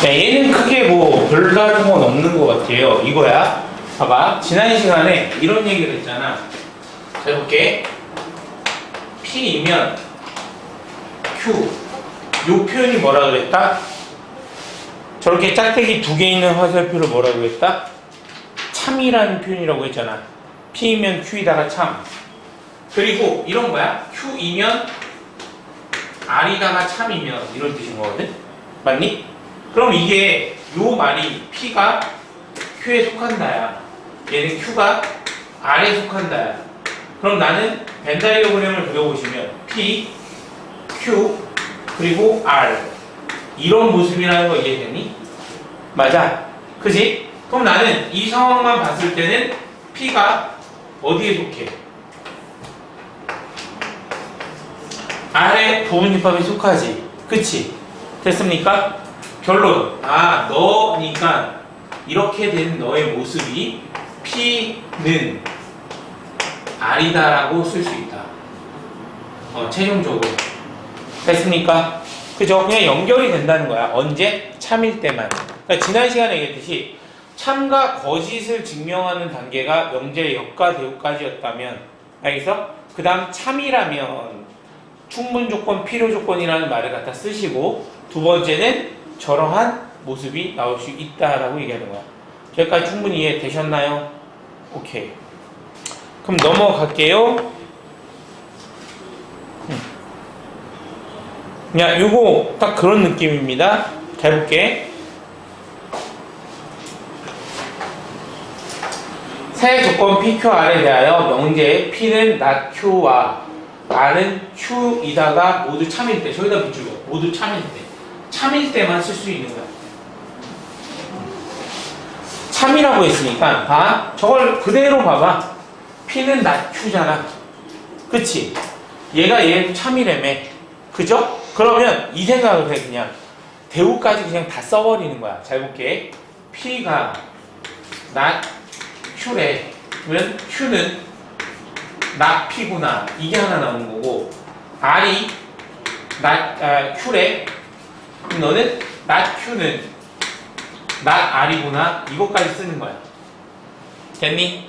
야, 얘는 크게 뭐 별다른 건 없는 것 같아요. 이거야. 봐봐. 지난 시간에 이런 얘기를 했잖아. 자, 해볼게. P이면 Q. 요 표현이 뭐라 그랬다? 저렇게 짝대기 두 개 있는 화살표를 뭐라 그랬다? 참이라는 표현이라고 했잖아. P이면 Q이다가 참. 그리고 이런 거야. Q이면 R이다가 참이면 이런 뜻인 거거든? 맞니? 그럼 이게 요 말이 P가 Q에 속한다야. 얘는 Q가 R에 속한다야. 그럼 나는 벤 다이어그램을 그려보시면 P, Q, 그리고 R 이런 모습이라는 거 이해되니? 맞아. 그지? 그럼 나는 이 상황만 봤을 때는 P가 어디에 속해? R의 부분집합에 속하지. 그치? 됐습니까? 결론. 아, 너니까 이렇게 된 너의 모습이 P는 R이다라고 쓸 수 있다. 최종적으로. 됐습니까? 그죠? 그냥 연결이 된다는 거야. 언제? 참일 때만. 그러니까 지난 시간에 얘기했듯이 참과 거짓을 증명하는 단계가 명제의 역과 대우까지였다면, 알겠어? 그 다음 참이라면 충분 조건, 필요 조건이라는 말을 갖다 쓰시고, 두 번째는 저러한 모습이 나올 수 있다라고 얘기하는 거야. 여기까지 충분히 이해되셨나요? 오케이. 그럼 넘어갈게요. 야, 요거 딱 그런 느낌입니다. 잘 볼게. 세 조건 PQR에 대하여 명제 P는 not Q와 R은 Q이다가 모두 참일 때, 저기다 붙이고 모두 참일 때, 참일 때만 쓸 수 있는 거야. 참이라고 했으니까 봐. 저걸 그대로 봐봐. P는 not Q잖아. 그치? 얘가 얘 참이라며. 그죠? 그러면 이 생각을 해. 그냥 대우까지 그냥 다 써버리는 거야. 잘 볼게. P가 not Q래. 그러면 Q는 not P구나. 이게 하나 나오는 거고, R이 not Q래. 그럼 너는 not Q는 not R이구나. 이것까지 쓰는 거야. 됐니?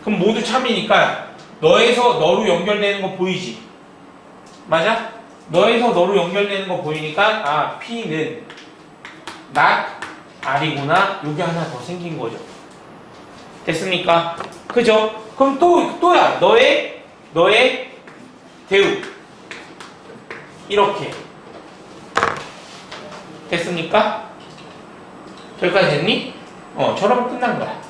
그럼 모두 참이니까 너에서 너로 연결되는 거 보이지? 맞아? 너에서 너로 연결되는 거 보이니까 아, P는 not R이구나. 요게 하나 더 생긴 거죠. 됐습니까? 그죠? 그럼 또야. 너의 대우. 이렇게. 됐습니까? 저기까지 됐니? 저러면 끝난 거야.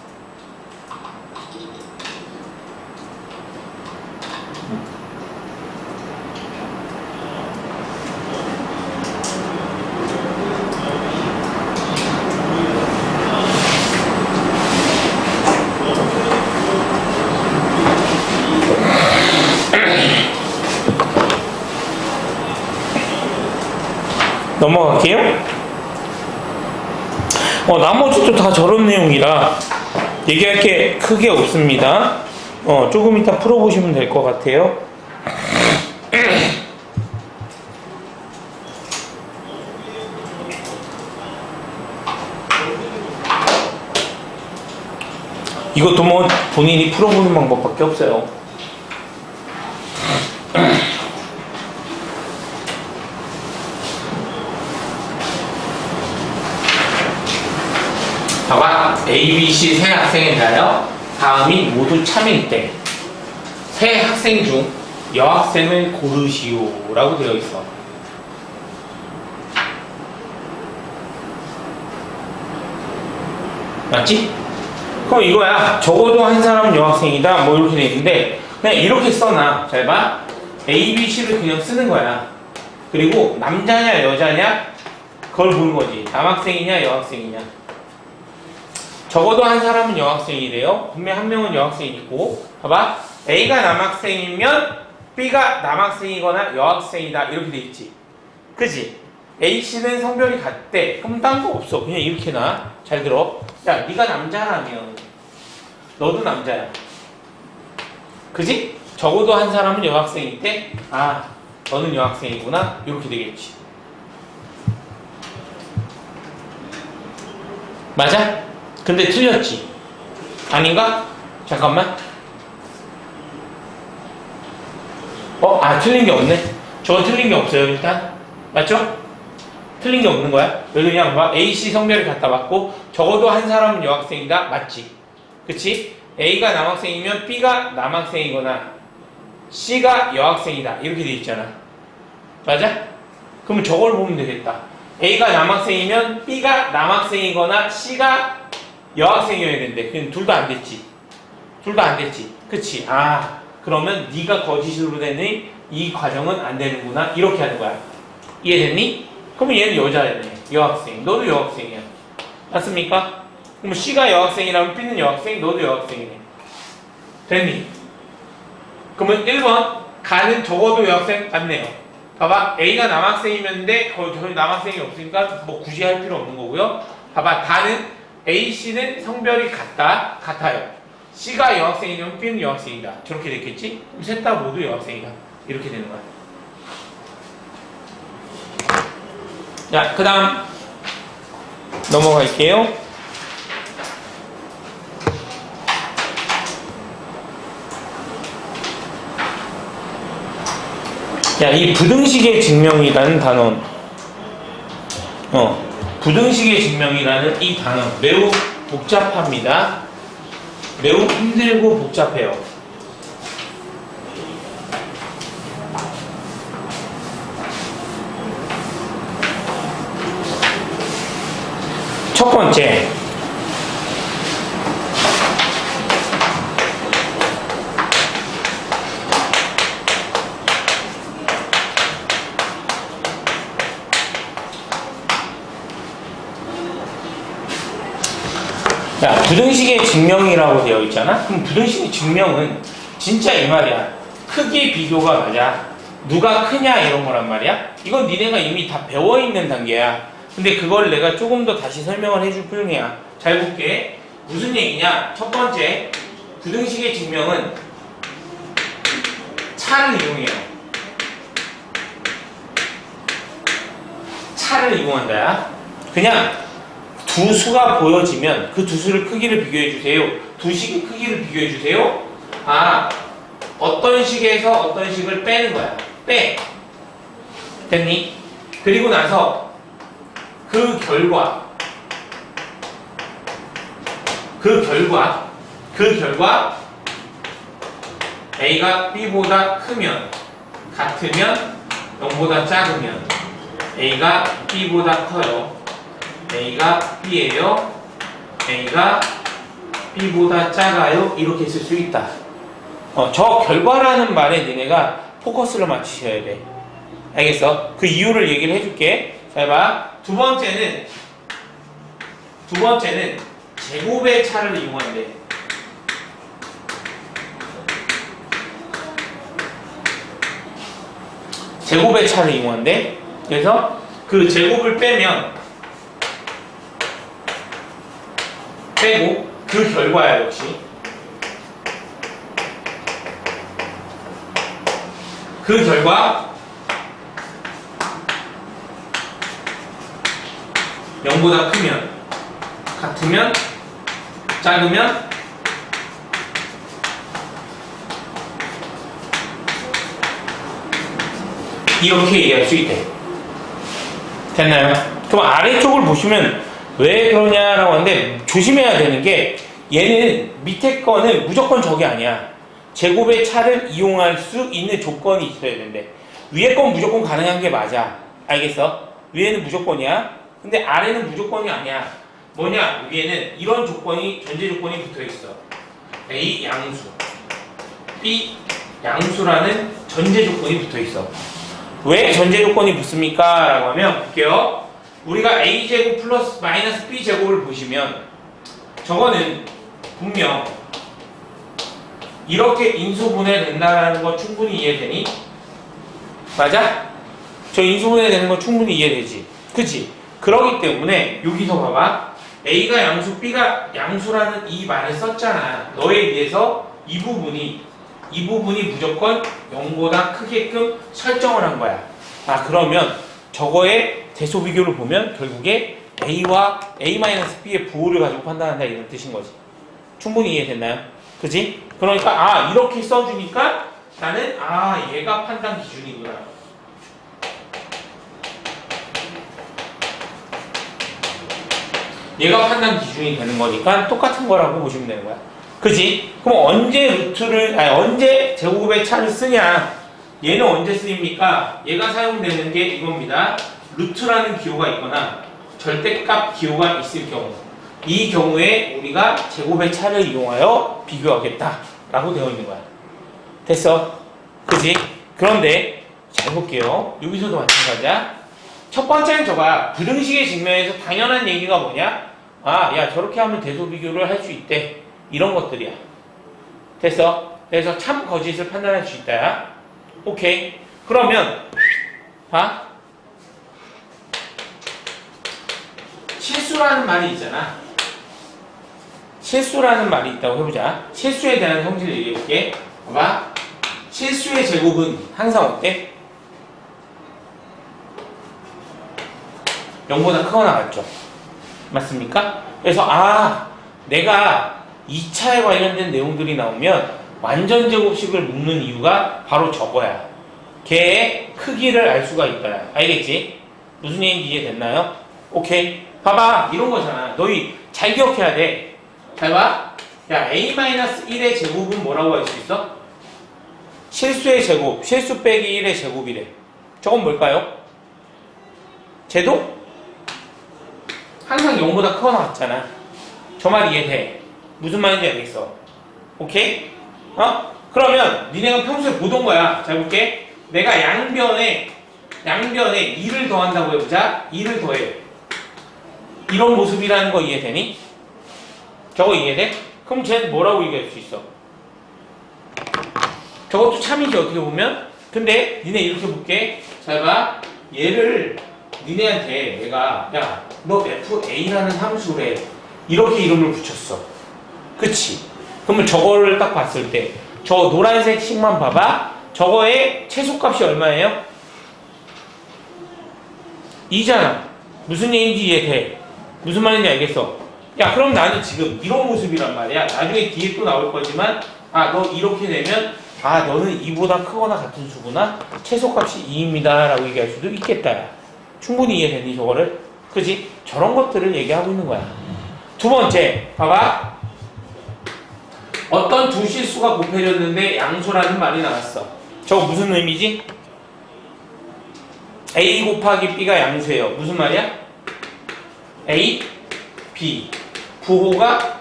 넘어갈게요. 나머지도 다 저런 내용이라 얘기할 게 크게 없습니다. 조금 이따 풀어보시면 될 것 같아요. 이것도 뭐 본인이 풀어보는 방법밖에 없어요. 봐봐. A, B, C 세 학생에 대하여 다음이 모두 참일 때 세 학생 중 여학생을 고르시오 라고 되어 있어. 맞지? 그럼 이거야. 적어도 한 사람은 여학생이다 뭐 이렇게 돼 있는데 그냥 이렇게 써놔. 잘 봐. A, B, C를 그냥 쓰는 거야. 그리고 남자냐 여자냐 그걸 보는 거지. 남학생이냐 여학생이냐. 적어도 한 사람은 여학생이래요. 분명 한 명은 여학생이고, 봐봐. A가 남학생이면 B가 남학생이거나 여학생이다 이렇게 돼 있지. 그지? A, C는 성별이 같대. 그럼 딴 거 없어. 그냥 이렇게 놔. 잘 들어. 야, 네가 남자라면 너도 남자야. 그지? 적어도 한 사람은 여학생인데 아, 너는 여학생이구나 이렇게 되겠지. 맞아? 근데 틀렸지? 아닌가? 잠깐만. 틀린 게 없네. 저건 틀린 게 없어요, 일단. 맞죠? 틀린 게 없는 거야. 여기 그냥 막 A씨 성별이 갖다 맞고, 적어도 한 사람은 여학생이다. 맞지? 그치? A가 남학생이면 B가 남학생이거나 C가 여학생이다. 이렇게 돼 있잖아. 맞아? 그러면 저걸 보면 되겠다. A가 남학생이면 B가 남학생이거나 C가 여학생이어야 된대. 그럼 둘 다 안 됐지. 둘 다 안 됐지. 그치? 그러면 네가 거짓으로 되니 이 과정은 안 되는구나. 이렇게 하는 거야. 이해됐니? 그러면 얘는 여자네. 여학생. 너도 여학생이야. 맞습니까? 그럼 C가 여학생이라면 B는 여학생, 너도 여학생이네. 됐니? 그러면 1번 가는 적어도 여학생 맞네요. 봐봐. A가 남학생이면인데 거기 남학생이 없으니까 뭐 굳이 할 필요 없는 거고요. 봐봐. 다는 A, C는 성별이 같아요. C가 여학생이면 B는 여학생이다. 저렇게 됐겠지? 그럼 셋 다 모두 여학생이다. 이렇게 되는 거야. 자, 그 다음 넘어갈게요. 자, 이 부등식의 증명이라는 단어, 부등식의 증명이라는 이 단어 매우 복잡합니다. 매우 힘들고 복잡해요. 첫 번째, 자, 부등식의 증명이라고 되어 있잖아? 그럼 부등식의 증명은 진짜 이 말이야. 크기 비교가 맞아. 누가 크냐 이런 거란 말이야. 이건 니네가 이미 다 배워있는 단계야. 근데 그걸 내가 조금 더 다시 설명을 해줄 뿐이야. 잘 볼게. 무슨 얘기냐? 첫 번째, 부등식의 증명은 차를 이용해요. 차를 이용한다야. 그냥 두 수가 보여지면 그 두 수를 크기를 비교해 주세요. 두 식의 크기를 비교해 주세요. 어떤 식에서 어떤 식을 빼는 거야. 빼. 됐니? 그리고 나서 그 결과 A가 B보다 크면, 같으면, 0보다 작으면 A가 B보다 커요. A가 B예요. A가 B보다 작아요. 이렇게 쓸 수 있다. 저 결과라는 말에 니네가 포커스를 맞추셔야 돼. 알겠어? 그 이유를 얘기를 해줄게. 잘 봐. 두 번째는 제곱의 차를 이용한대. 제곱의 차를 이용한대. 그래서 그 제곱을 빼고 그 결과야. 역시 그 결과 0보다 크면, 같으면, 작으면 이렇게 얘기할 수 있대. 됐나요? 그럼 아래쪽을 보시면 왜 그러냐라고 하는데 조심해야 되는 게 얘는 밑에 거는 무조건 저게 아니야. 제곱의 차를 이용할 수 있는 조건이 있어야 된대. 위에 건 무조건 가능한 게 맞아. 알겠어? 위에는 무조건이야. 근데 아래는 무조건이 아니야. 뭐냐? 위에는 이런 조건이, 전제 조건이 붙어있어. A 양수, B 양수라는 전제 조건이 붙어있어. 왜 전제 조건이 붙습니까? 라고 하면 볼게요. 우리가 A제곱 플러스 마이너스 B제곱을 보시면 저거는 분명 이렇게 인수분해 된다는 거 충분히 이해되니? 맞아? 저 인수분해 되는 거 충분히 이해되지? 그치? 그러기 때문에 여기서 봐봐. A가 양수, B가 양수라는 이 말을 썼잖아. 너에 의해서 이 부분이 무조건 0보다 크게끔 설정을 한 거야. 그러면 저거의 대소 비교를 보면 결국에 A와 A-B의 부호를 가지고 판단한다 이런 뜻인 거지. 충분히 이해됐나요? 그지? 그러니까 이렇게 써주니까 나는 얘가 판단 기준이구나. 얘가 판단 기준이 되는 거니까 똑같은 거라고 보시면 되는 거야. 그지? 그럼 언제 제곱의 차를 쓰냐? 얘는 언제 쓰입니까? 얘가 사용되는 게 이겁니다. 루트라는 기호가 있거나 절대값 기호가 있을 경우, 이 경우에 우리가 제곱의 차를 이용하여 비교하겠다 라고 되어 있는 거야. 됐어? 그지? 그런데 잘 볼게요. 여기서도 마찬가지야. 첫 번째는 저거야. 부등식의 측면에서 당연한 얘기가 뭐냐? 야 저렇게 하면 대소 비교를 할 수 있대. 이런 것들이야. 됐어? 그래서 참 거짓을 판단할 수 있다. 오케이. 그러면 실수라는 말이 있잖아. 실수라는 말이 있다고 해보자. 실수에 대한 성질을 얘기해볼게. 봐봐. 실수의 제곱은 항상 어때? 0보다 크거나 같죠? 맞습니까? 그래서 내가 2차에 관련된 내용들이 나오면 완전 제곱식을 묶는 이유가 바로 저거야. 걔의 크기를 알 수가 있다. 알겠지? 무슨 얘기인지 이해됐나요? 오케이. 봐봐. 이런 거잖아. 너희 잘 기억해야 돼. 잘 봐. 야, A-1의 제곱은 뭐라고 할 수 있어? 실수의 제곱. 실수 빼기 1의 제곱이래. 저건 뭘까요? 제도? 항상 0보다 크거나 같잖아. 저 말 이해돼. 무슨 말인지 알겠어. 오케이? 그러면 니네가 평소에 보던 거야. 잘 볼게. 내가 양변에 2를 더한다고 해보자. 2를 더해. 이런 모습이라는 거 이해되니? 저거 이해돼? 그럼 쟤는 뭐라고 얘기할 수 있어? 저것도 참이지 어떻게 보면. 근데 니네 이렇게 볼게. 잘 봐. 얘를 니네한테 내가 너 FA라는 함수래 이렇게 이름을 붙였어. 그치? 그러면 저거를 딱 봤을 때 저 노란색 식만 봐봐. 저거의 최소값이 얼마예요? 2잖아. 무슨 얘기인지 이해돼? 무슨 말인지 알겠어? 야 그럼 나는 지금 이런 모습이란 말이야. 나중에 뒤에 또 나올 거지만 너 이렇게 되면 너는 2보다 크거나 같은 수구나. 최소값이 2입니다 라고 얘기할 수도 있겠다. 충분히 이해되니 저거를? 그지? 저런 것들을 얘기하고 있는 거야. 두 번째 봐봐. 어떤 두 실수가 곱해졌는데 양수라는 말이 나왔어. 저거 무슨 의미지? A 곱하기 B가 양수예요. 무슨 말이야? A, B 부호가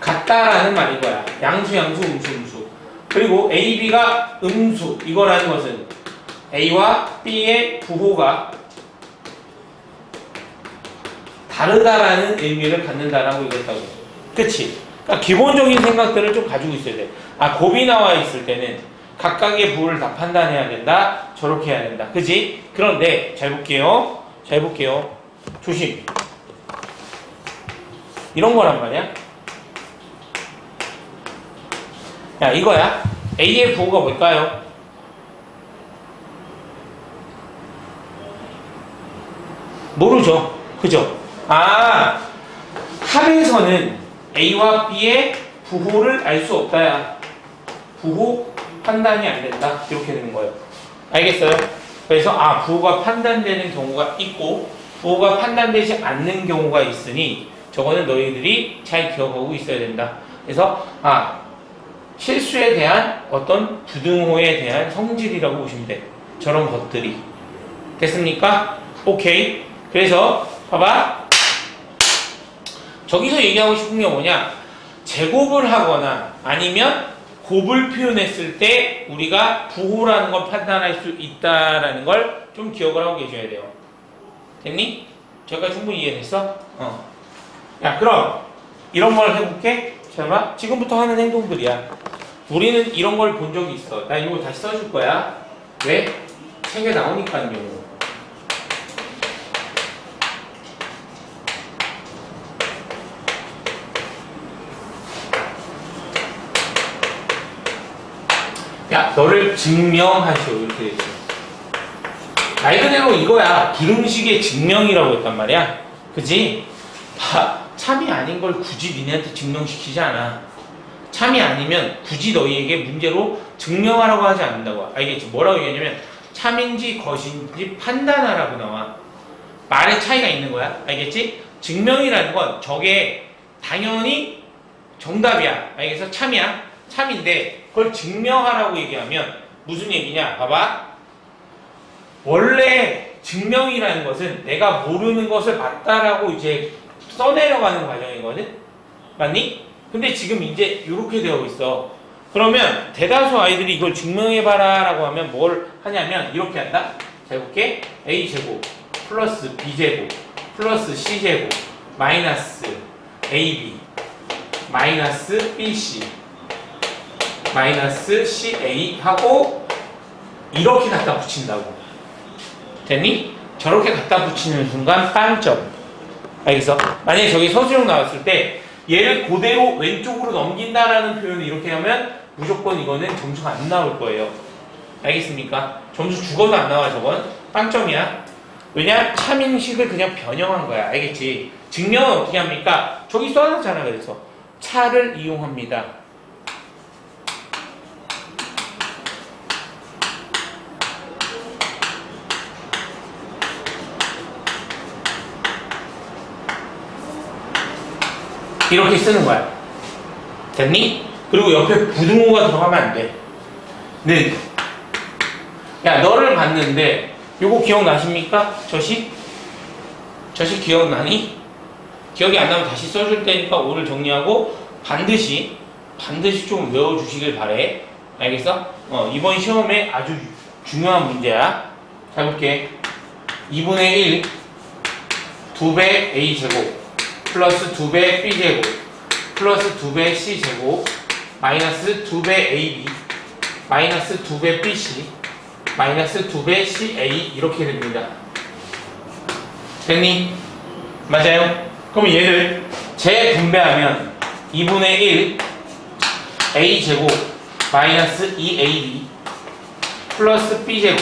같다라는 말인 거야. 양수, 음수. 그리고 A, B가 음수. 이거라는 것은 A와 B의 부호가 다르다라는 의미를 갖는다라고 얘기했다고. 그치? 그러니까 기본적인 생각들을 좀 가지고 있어야 돼. 곱이 나와 있을 때는 각각의 부호를 다 판단해야 된다. 저렇게 해야 된다. 그치? 그런데 잘 볼게요. 조심. 이런 거란 말이야. 야 이거야. A의 부호가 뭘까요? 모르죠. 그죠? 합에서는 A와 B의 부호를 알 수 없다야. 부호 판단이 안 된다. 이렇게 되는 거예요. 알겠어요? 그래서 부호가 판단되는 경우가 있고 부호가 판단되지 않는 경우가 있으니 저거는 너희들이 잘 기억하고 있어야 된다. 그래서 실수에 대한 어떤 부등호에 대한 성질이라고 보시면 돼. 저런 것들이. 됐습니까? 오케이. 그래서 봐봐. 저기서 얘기하고 싶은 게 뭐냐? 제곱을 하거나 아니면 곱을 표현했을 때 우리가 부호라는 걸 판단할 수 있다라는 걸 좀 기억을 하고 계셔야 돼요. 됐니? 저기가 충분히 이해됐어? 야 그럼 이런 걸 해볼게. 잘 봐. 지금부터 하는 행동들이야. 우리는 이런 걸 본 적이 있어. 나 이거 다시 써줄 거야. 왜? 책에 나오니까요. 야, 너를 증명하시오. 이렇게 되죠. 말 그대로 이거야. 기름식의 증명이라고 했단 말이야. 그지? 참이 아닌 걸 굳이 니네한테 증명시키지 않아. 참이 아니면 굳이 너희에게 문제로 증명하라고 하지 않는다고. 알겠지? 뭐라고 얘기하냐면 참인지 거짓인지 판단하라고 나와. 말의 차이가 있는 거야. 알겠지? 증명이라는 건 저게 당연히 정답이야. 알겠어? 참이야. 참인데 그걸 증명하라고 얘기하면 무슨 얘기냐? 봐봐. 원래 증명이라는 것은 내가 모르는 것을 맞다라고 이제 써내려가는 과정이거든? 맞니? 근데 지금 이제 이렇게 되어 있어. 그러면 대다수 아이들이 이걸 증명해봐라 라고 하면 뭘 하냐면 이렇게 한다? 자, 해볼게. A제곱 플러스 B제곱 플러스 C제곱 마이너스 AB 마이너스 BC 마이너스 CA 하고 이렇게 갖다 붙인다고. 됐니? 저렇게 갖다 붙이는 순간 빵점. 알겠어? 만약에 저기 서술형 나왔을 때 얘를 그대로 왼쪽으로 넘긴다라는 표현을 이렇게 하면 무조건 이거는 점수가 안 나올 거예요. 알겠습니까? 점수 죽어도 안 나와. 저건 빵점이야. 왜냐? 참인식을 그냥 변형한 거야. 알겠지? 증명은 어떻게 합니까? 저기 써놨잖아. 그래서 차를 이용합니다. 이렇게 쓰는 거야. 됐니? 그리고 옆에 부등호가 들어가면 안 돼. 네. 야, 너를 봤는데 요거 기억나십니까? 저시 기억나니? 기억이 안 나면 다시 써줄 테니까 오늘 정리하고 반드시 좀 외워주시길 바래. 알겠어? 이번 시험에 아주 중요한 문제야. 자, 볼게. 2분의 1 2배 A제곱 플러스 2배 B제곱 플러스 2배 C제곱 마이너스 2배 AB 마이너스 2배 BC 마이너스 2배 CA 이렇게 됩니다. 됐니? 맞아요? 그럼 얘를 재분배하면 2분의 1 A제곱 마이너스 2AB 플러스 B제곱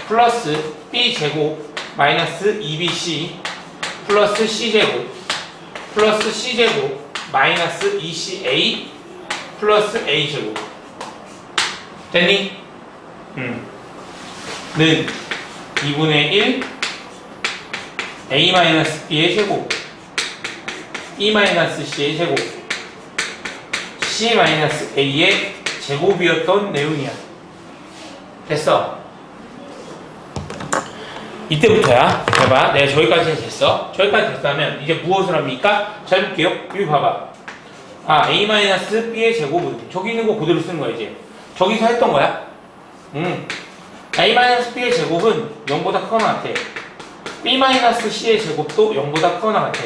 플러스 B제곱 마이너스 2BC 플러스 C제곱 플러스 C제곱 마이너스 2CA 플러스 A제곱. 됐니? 는 2분의 1 A 마이너스 B의 제곱 E 마이너스 C의 제곱 C 마이너스 A의 제곱이었던 내용이야. 됐어? 이때부터야. 봐봐. 내가 저기까지 됐어. 저기까지 됐다면 이제 무엇을 합니까? 잘 볼게요. 여기 봐봐. A 마이너스 B의 제곱은 저기 있는 거 그대로 쓰는 거야. 이제 저기서 했던 거야. A 마이너스 B의 제곱은 0보다 크거나 같아. B 마이너스 C의 제곱도 0보다 크거나 같아.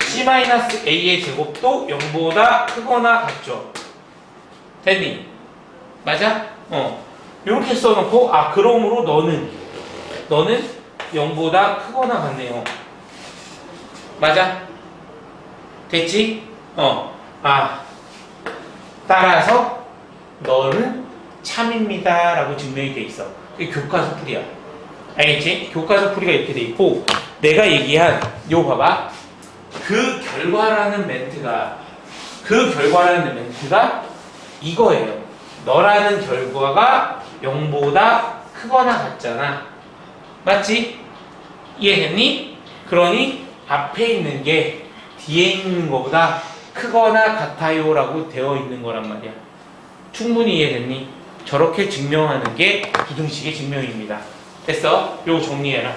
C 마이너스 A의 제곱도 0보다 크거나 같죠. 됐니? 맞아? 이렇게 써놓고 그러므로 너는 0보다 크거나 같네요. 맞아? 됐지? 따라서 너는 참입니다 라고 증명이 돼 있어. 이게 교과서 풀이야. 알겠지? 교과서 풀이가 이렇게 돼 있고 내가 얘기한 요 봐봐. 그 결과라는 멘트가 이거예요. 너라는 결과가 0보다 크거나 같잖아. 맞지? 이해했니? 그러니 앞에 있는 게 뒤에 있는 것보다 크거나 같아요 라고 되어 있는 거란 말이야. 충분히 이해됐니? 저렇게 증명하는 게 부등식의 증명입니다. 됐어? 요거 정리해라.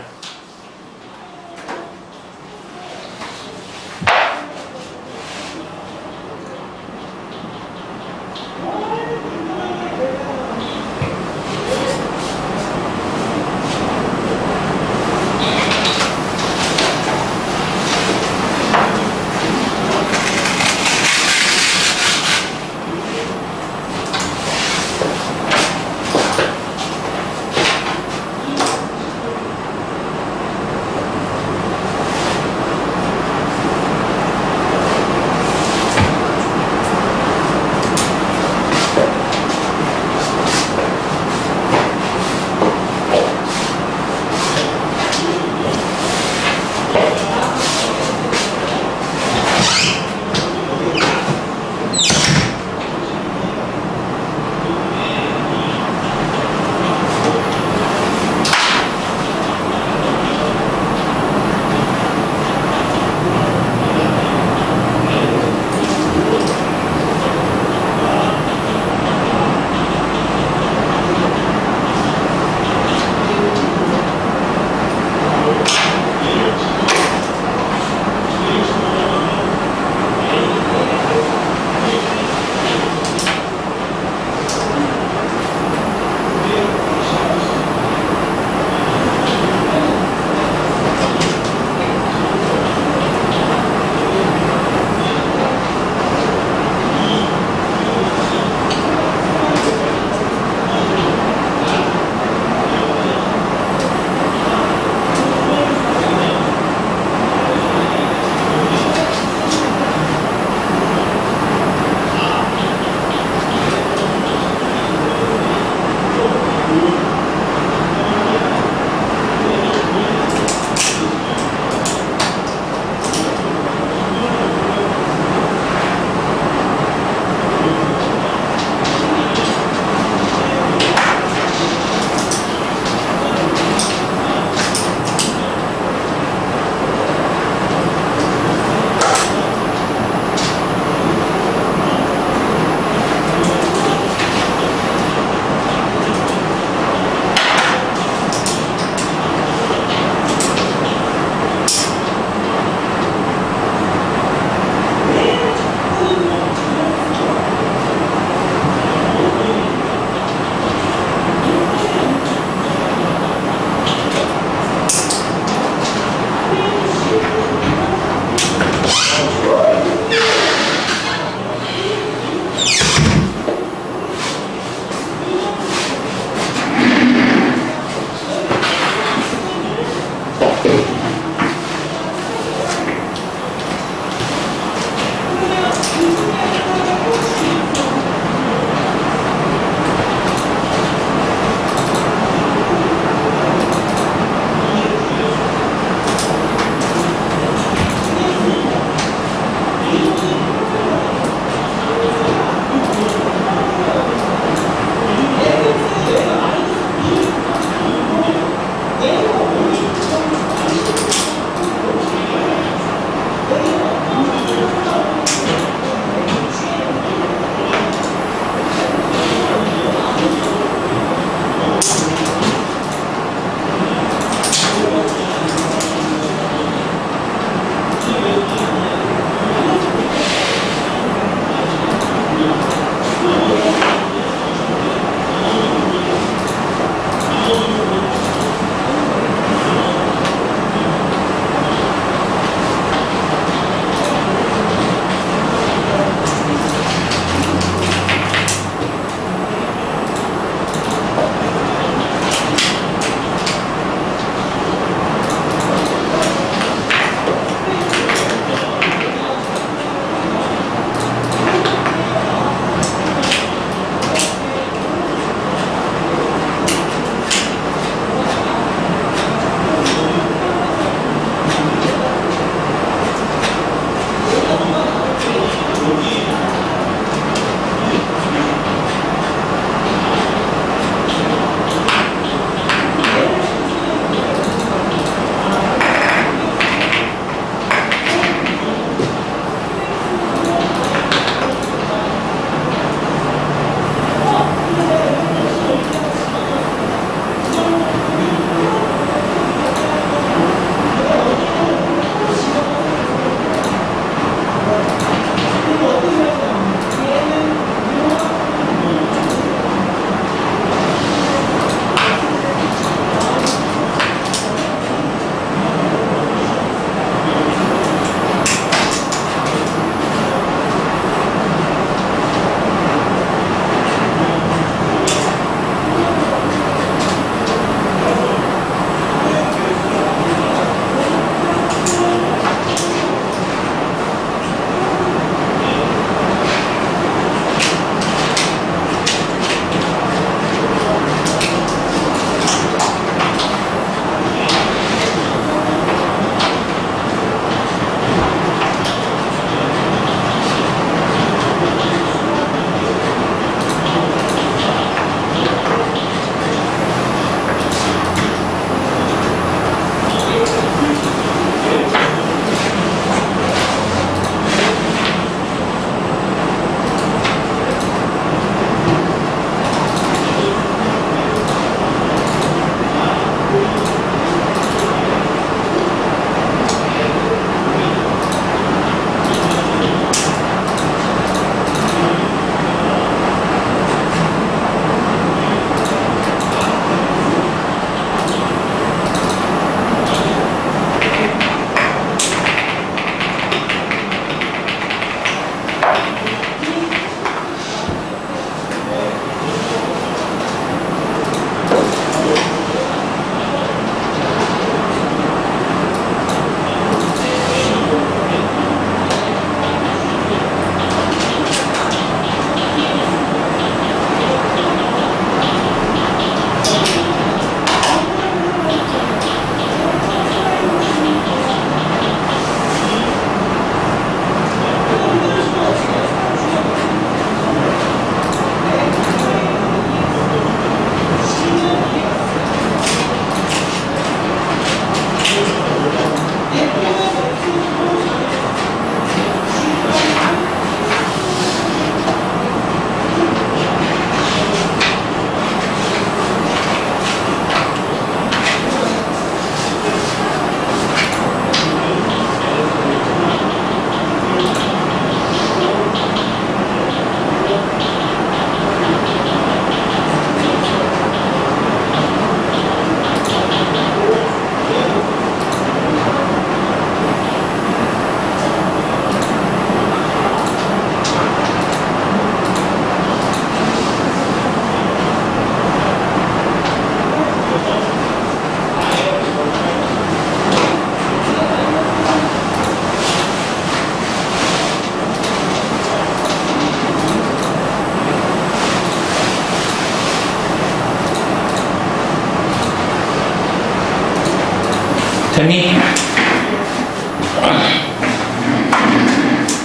됐니?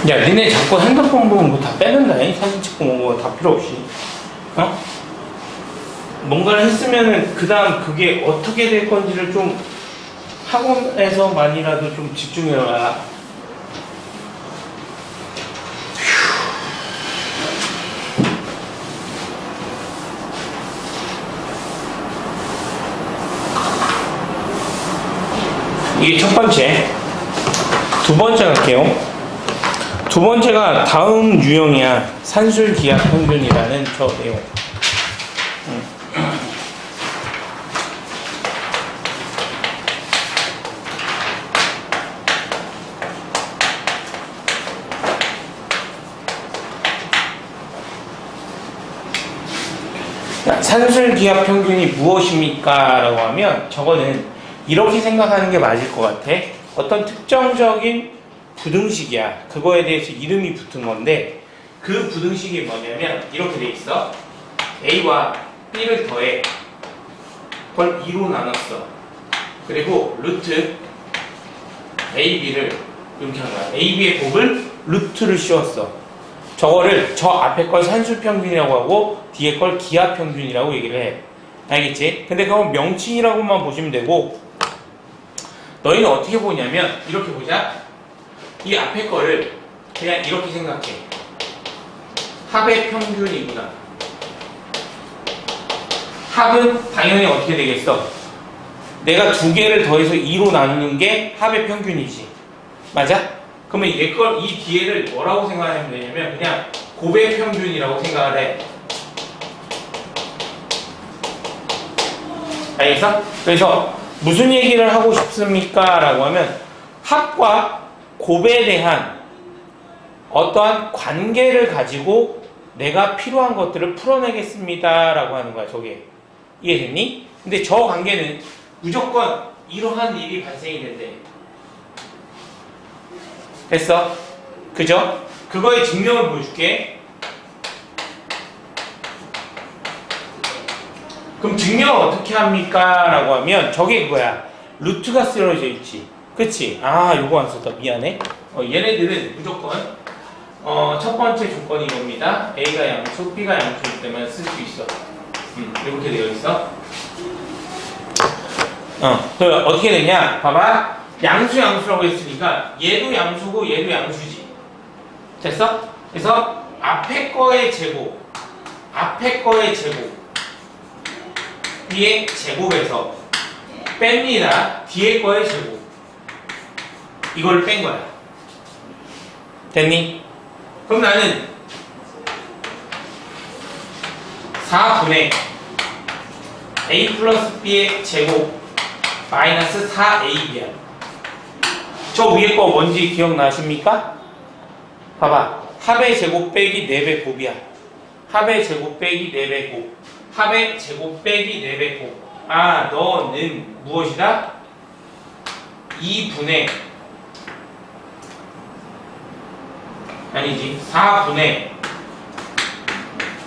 야, 니네 자꾸 핸드폰 보면 뭐 다 빼는다. 사진 찍고 뭐 다 필요 없이. 어? 뭔가를 했으면은 그 다음 그게 어떻게 될 건지를 좀 학원에서만이라도 좀 집중해라. 이게 첫 번째. 두 번째 갈게요. 두 번째가 다음 유형이야. 산술기하평균이라는 저 내용. 산술기하평균이 무엇입니까? 라고 하면 저거는 이렇게 생각하는 게 맞을 것 같아. 어떤 특정적인 부등식이야. 그거에 대해서 이름이 붙은 건데 그 부등식이 뭐냐면 이렇게 돼 있어. A와 B를 더해. 그걸 2로 나눴어. 그리고 루트 A, B를 이렇게 한 거야. A, B의 곱을 루트를 씌웠어. 저거를 저 앞에 걸 산술평균이라고 하고 뒤에 걸 기하평균이라고 얘기를 해. 알겠지? 근데 그건 명칭이라고만 보시면 되고 너희는 어떻게 보냐면 이렇게 보자. 이 앞에 거를 그냥 이렇게 생각해. 합의 평균이구나. 합은 당연히 어떻게 되겠어? 내가 두 개를 더해서 2로 나누는 게 합의 평균이지. 맞아? 그러면 이 뒤에를 뭐라고 생각하면 되냐면 그냥 곱의 평균이라고 생각을 해. 알겠어? 그래서 무슨 얘기를 하고 싶습니까? 라고 하면 합과 곱에 대한 어떠한 관계를 가지고 내가 필요한 것들을 풀어내겠습니다. 라고 하는 거야, 저게. 이해됐니? 근데 저 관계는 무조건 이러한 일이 발생이 된대. 됐어? 그죠? 그거의 증명을 보여줄게. 그럼 증명을 어떻게 합니까? 라고 하면 저게 그거야. 루트가 쓰여져 있지. 그치? 아, 요거 안 썼다. 미안해. 얘네들은 무조건 첫 번째 조건이 이겁니다. A가 양수, B가 양수일 때만 쓸 수 있어. 이렇게 되어 있어. 그 어떻게 되냐? 봐봐. 양수라고 했으니까 얘도 양수고 얘도 양수지. 됐어? 그래서 앞에 거의 제곱 뒤에 제곱에서 뺍니다. 뒤에 거의 제곱. 이걸 뺀 거야. 됐니? 그럼 나는 4분의 A 플러스 B의 제곱 마이너스 4AB야. 저 위에 거 뭔지 기억나십니까? 봐봐. 합의 제곱 빼기 4배 곱이야. 합의 제곱 빼기 4배 곱. 합의 제곱 빼기 4배 곱. 아, 너는 무엇이다? 2분의 아니지. 4분의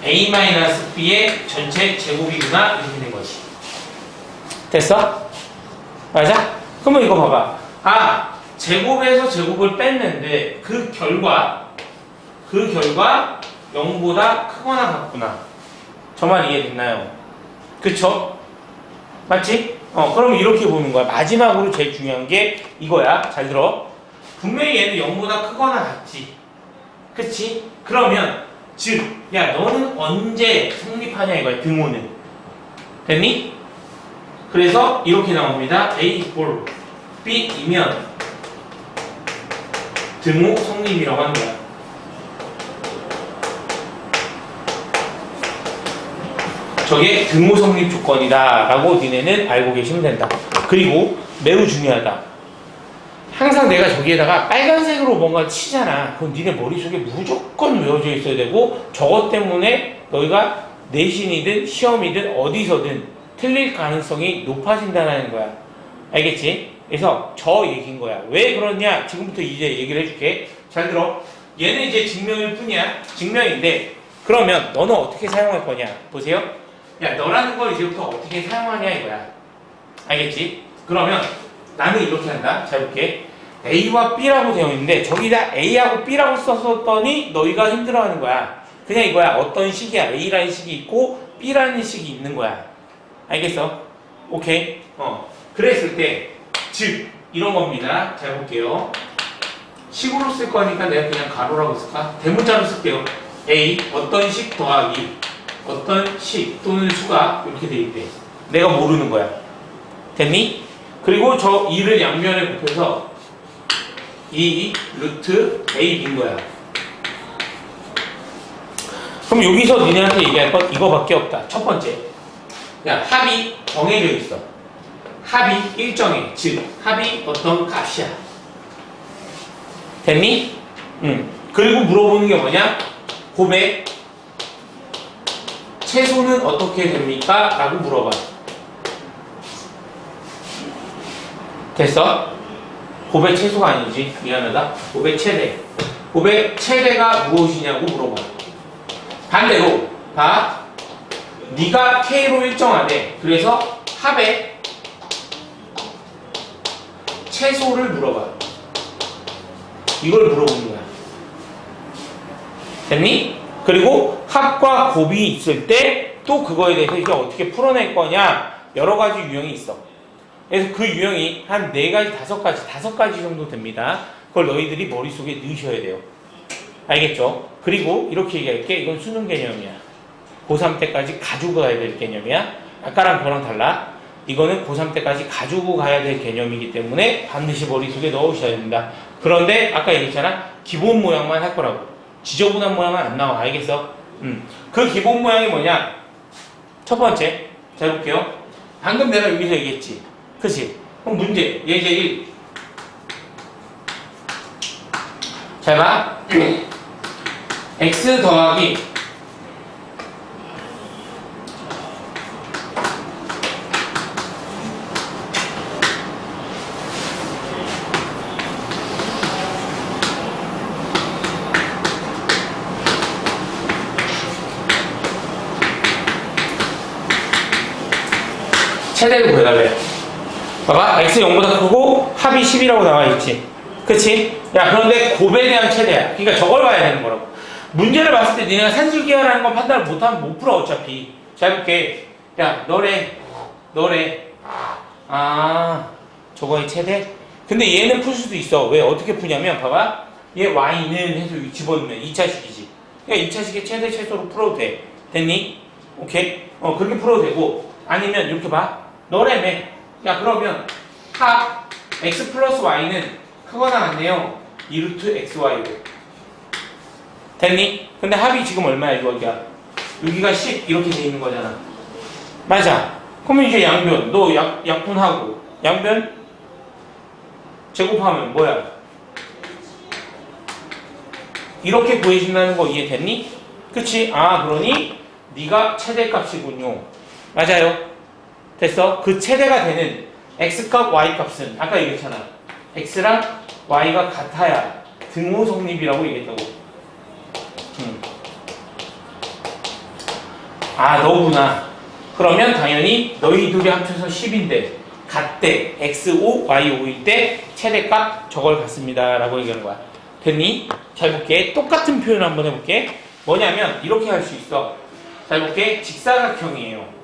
A-B의 전체 제곱이구나. 이렇게 된 거지. 됐어? 맞아? 그러면 이거 봐봐. 아, 제곱에서 제곱을 뺐는데 그 결과 0보다 크거나 같구나. 저만 이해됐나요? 그쵸? 맞지? 그럼 이렇게 보는 거야. 마지막으로 제일 중요한 게 이거야. 잘 들어. 분명히 얘는 0보다 크거나 같지. 그치? 그러면 즉, 야, 너는 언제 성립하냐 이거야. 등호는. 됐니? 그래서 이렇게 나옵니다. A equal B이면 등호 성립이라고 하는 거야. 저게 등호 성립 조건이다 라고 니네는 알고 계시면 된다. 그리고 매우 중요하다. 항상 내가 저기에다가 빨간색으로 뭔가 치잖아. 그럼 니네 머릿속에 무조건 외워져 있어야 되고 저것 때문에 너희가 내신이든 시험이든 어디서든 틀릴 가능성이 높아진다는 거야. 알겠지? 그래서 저 얘기인 거야. 왜 그러냐? 지금부터 이제 얘기를 해줄게. 잘 들어. 얘는 이제 증명일 뿐이야. 증명인데 그러면 너는 어떻게 사용할 거냐? 보세요. 야, 너라는 걸 이제부터 어떻게 사용하냐 이거야. 알겠지? 그러면 나는 이렇게 한다. 잘 볼게. A와 B라고 되어 있는데 저기다 A하고 B라고 썼더니 너희가 힘들어하는 거야. 그냥 이거야. 어떤 식이야. A라는 식이 있고 B라는 식이 있는 거야. 알겠어? 오케이? 그랬을 때 즉 이런 겁니다. 잘 볼게요. 식으로 쓸 거니까 내가 그냥 가로라고 쓸까? 대문자로 쓸게요. A 어떤 식 더하기 어떤 식 또는 수가 이렇게 돼 있대. 내가 모르는 거야. 됐니? 그리고 저 2를 양면에 곱해서 2 루트 A인 거야. 그럼 여기서 니네한테 얘기할 건 이거밖에 없다. 첫 번째, 야 합이 정해져 있어. 합이 일정해. 즉 합이 어떤 값이야. 됐니? 그리고 물어보는 게 뭐냐? 고백 최소는 어떻게 됩니까? 라고 물어봐. 됐어? 고백 최소가 아니지. 미안하다. 고백 최대. 고백 최대가 무엇이냐고 물어봐. 반대로 봐. 네가 K로 일정하대. 그래서 합의 최소를 물어봐. 이걸 물어보는 거야. 됐니? 그리고 합과 곱이 있을 때 또 그거에 대해서 이제 어떻게 풀어낼 거냐 여러 가지 유형이 있어. 그래서 그 유형이 한 4가지, 5가지 정도 됩니다. 그걸 너희들이 머릿속에 넣으셔야 돼요. 알겠죠? 그리고 이렇게 얘기할게. 이건 수능 개념이야. 고3 때까지 가지고 가야 될 개념이야. 아까랑 그거랑 달라. 이거는 고3 때까지 가지고 가야 될 개념이기 때문에 반드시 머릿속에 넣으셔야 됩니다. 그런데 아까 얘기했잖아. 기본 모양만 할 거라고. 지저분한 모양은 안 나와. 알겠어? 그 기본 모양이 뭐냐? 첫 번째, 잘 볼게요. 방금 내가 여기서 얘기했지. 그치? 그럼 문제, 예제 1. 잘 봐. x 더하기 최대를 구해달래. 봐봐. x 0보다 크고 합이 10이라고 나와있지. 그치? 야, 그런데 곱에 대한 최대야. 그러니까 저걸 봐야 되는 거라고. 문제를 봤을 때 니네가 산술기하라는 건 판단을 못하면 못 풀어 어차피. 잘 볼게. 야, 너래. 아, 저거의 최대? 근데 얘는 풀 수도 있어. 왜? 어떻게 푸냐면 봐봐. 얘 y는 해서 집어넣으면 2차식이지. 그러니까 2차식의 최대 최소로 풀어도 돼. 됐니? 오케이? 그렇게 풀어도 되고 아니면 이렇게 봐. 너래매. 야, 그러면 합 x 플러스 y는 크거나 같네요. 2루트 xy로. 됐니? 근데 합이 지금 얼마야, 여기가? 여기가 10 이렇게 돼 있는 거잖아. 맞아. 그러면 이제 양변. 너 약분하고 양변 제곱하면 뭐야? 이렇게 구해준다는 거 이해됐니? 그치? 아, 그러니 네가 최대값이군요. 맞아요. 됐어? 그 최대가 되는 x값, y값은 아까 얘기했잖아. x랑 y가 같아야 등호 성립이라고 얘기했다고. 아, 너구나. 그러면 당연히 너희 둘이 합쳐서 10인데 같대. x5, y5일 때 최대값 저걸 같습니다 라고 얘기하는 거야. 됐니? 잘 볼게. 똑같은 표현 한번 해볼게. 뭐냐면 이렇게 할 수 있어. 잘 볼게. 직사각형이에요.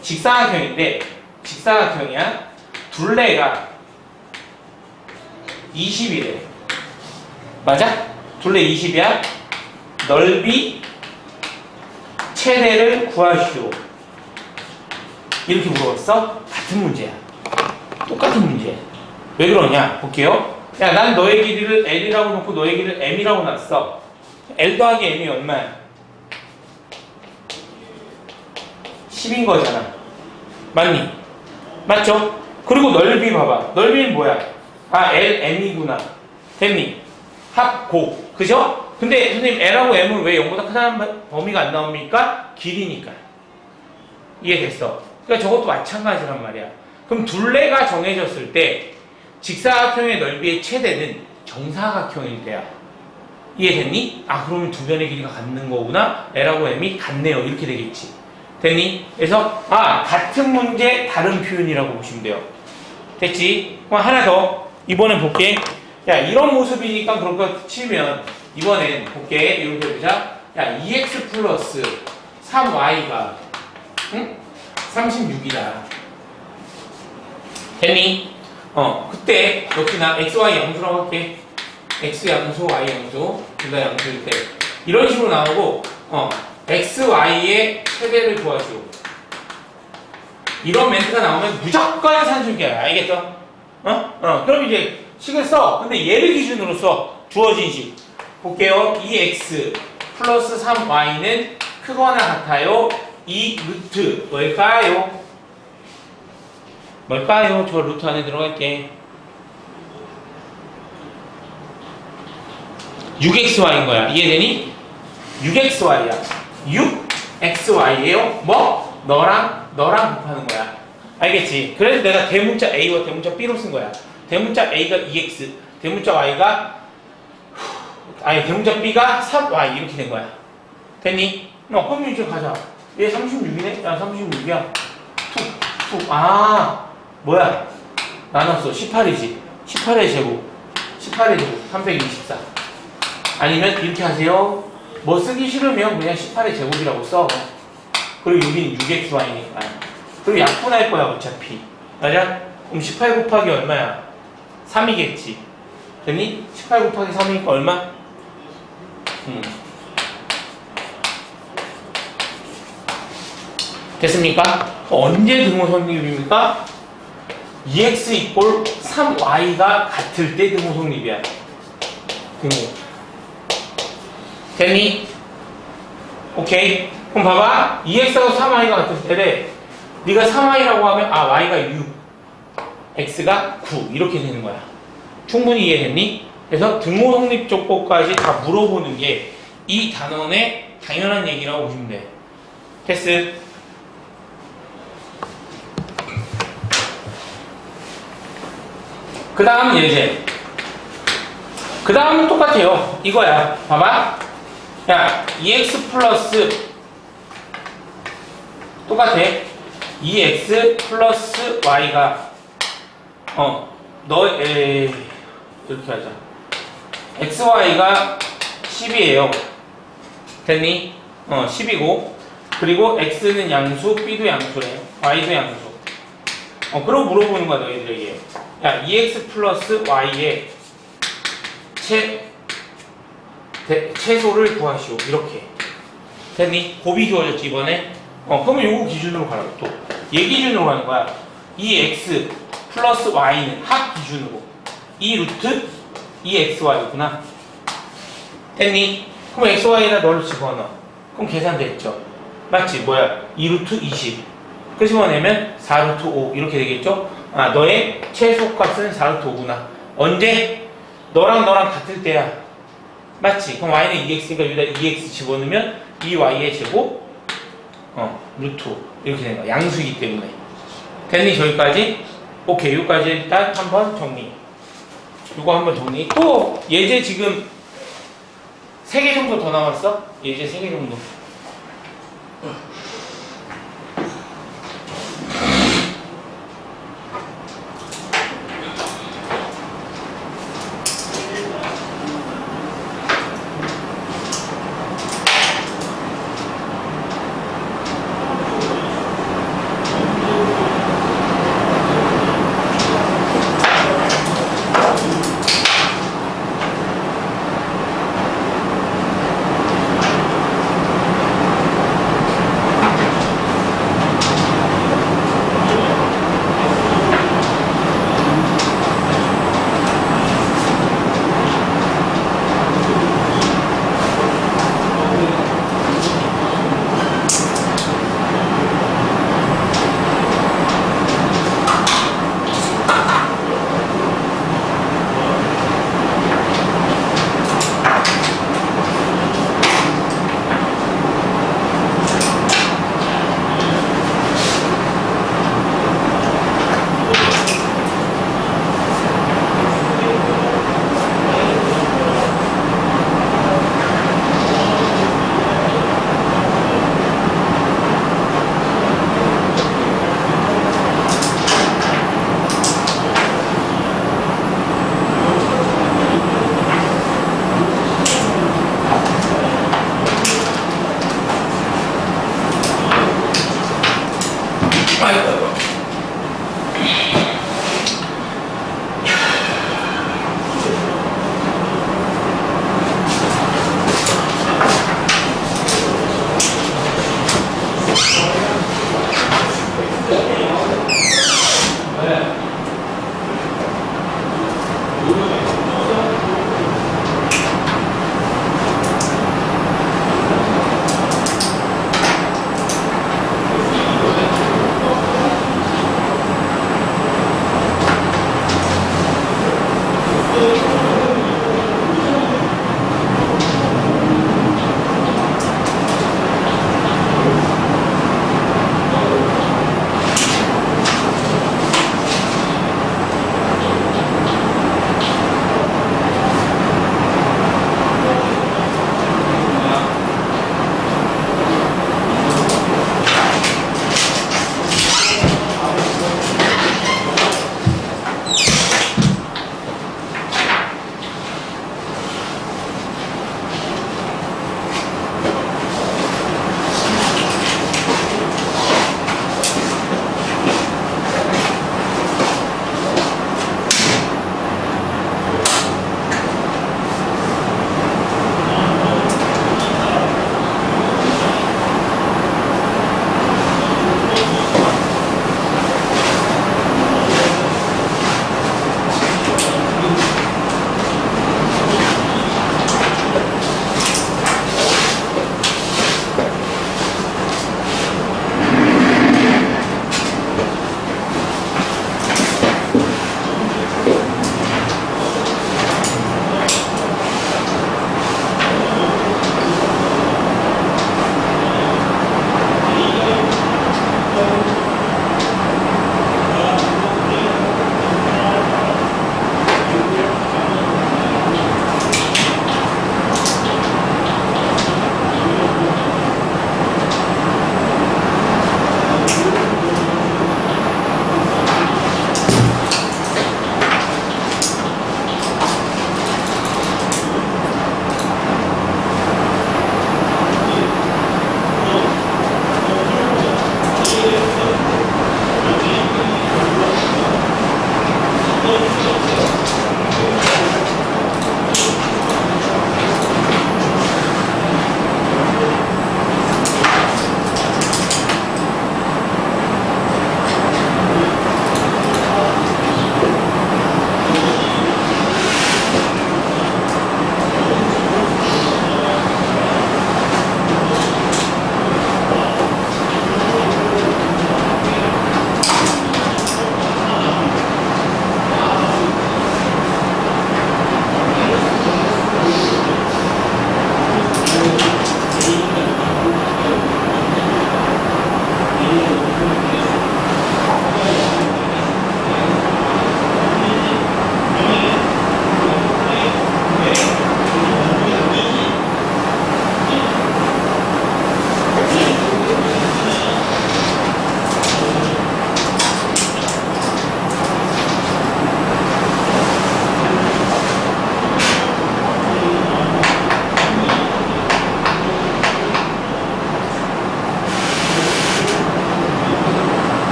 직사각형인데 직사각형이야. 둘레가 20이래. 맞아? 둘레 20이야. 넓이 최대를 구하시오. 이렇게 물어봤어? 같은 문제야. 똑같은 문제야. 왜 그러냐? 볼게요. 야, 난 너의 길이를 L이라고 놓고 너의 길이를 M이라고 놨어. L 더하기 M이 얼마야? 10인 거잖아. 맞니? 맞죠? 그리고 넓이 봐봐. 넓이는 뭐야? 아, L, M이구나. 됐니? 합, 곱. 그죠? 근데 선생님 L하고 M은 왜 0보다 크다는 범위가 안 나옵니까? 길이니까. 이해됐어? 그러니까 저것도 마찬가지란 말이야. 그럼 둘레가 정해졌을 때 직사각형의 넓이의 최대는 정사각형일 때야. 이해됐니? 아, 그러면 두 변의 길이가 같는 거구나. L하고 M이 같네요. 이렇게 되겠지. 됐니? 그래서 같은 문제 다른 표현이라고 보시면 돼요. 됐지? 그럼 하나 더 이번엔 볼게. 야 이런 모습이니까 그런 거 치면 이번엔 볼게. 이렇게 보자. 야 2x 플러스 3y가 응? 36이다. 됐니? 그때 역시나 x, y 양수라고 할게. x 양수, y 양수 둘 다 양수일 때 이런 식으로 나오고 x, y의 최대를 구하시오. 이런 멘트가 나오면 무조건 산술기야. 알겠죠? 그럼 이제 식을 써. 근데 얘를 기준으로 써. 주어진 식. 볼게요. 2x 플러스 3y는 크거나 같아요. 이 루트 뭘까요? 뭘까요? 저 루트 안에 들어갈게. 6xy인 거야. 이해되니? 6xy야. 6xy예요. 뭐? 너랑 곱하는 거야. 알겠지? 그래서 내가 대문자 a와 대문자 b로 쓴 거야. 대문자 a가 2x, 대문자 대문자 b가 3y 이렇게 된 거야. 됐니? 그럼 이제 가자. 얘 36이네? 야 36이야. 툭. 뭐야? 나눴어. 18이지. 18의 제곱. 324. 아니면 이렇게 하세요. 뭐 쓰기 싫으면 그냥 18의 제곱이라고 써. 그리고 여기는 6xy니까. 그리고 약분할 거야 어차피. 맞아? 그럼 18 곱하기 얼마야? 3이겠지. 됐니? 18 곱하기 3이니까 얼마? 됐습니까? 언제 등호성립입니까? 2x 이꼴 3y가 같을 때 등호성립이야. 등호. 됐니? 오케이. 그럼 봐봐. 2x하고 3y가 같을 때래. 네가 3y라고 하면 y가 6, x가 9 이렇게 되는 거야. 충분히 이해됐니? 그래서 등호성립 조건까지 다 물어보는 게 이 단원의 당연한 얘기라고 보시면 돼. 됐어? 그 다음 예제. 그 다음은 똑같아요. 이거야. 봐봐. 야, 2x 플러스 똑같아. 2x 플러스 y가 이렇게 하자. xy가 10이에요. 됐니? 10이고 그리고 x는 양수, b도 양수래. y도 양수. 그러고 물어보는 거야 너희들에게. 야, 2x 플러스 y의 최소를 구하시오. 이렇게. 됐니? 곱이 주어졌지 이번에? 그러면 요거 기준으로 가라고 또. 얘 기준으로 가는 거야. 이 x 플러스 y는 합 기준으로. 이 루트 이 xy구나. 됐니? 그럼 xy에다 너를 집어넣어. 그럼 계산됐죠? 맞지? 뭐야? 2루트 20. 그 집어내면 4루트 5 이렇게 되겠죠? 너의 최소값은 4루트 5구나. 언제? 너랑 같을 때야. 맞지? 그럼 y는 2x니까 여기다 2x 집어넣으면 2y의 제곱 루트 이렇게 되는 거야. 양수이기 때문에. 됐니? 저기까지? 오케이. 여기까지 일단 한번 정리. 이거 한번 정리. 또 예제 지금 3개 정도 더 남았어? 예제 3개 정도.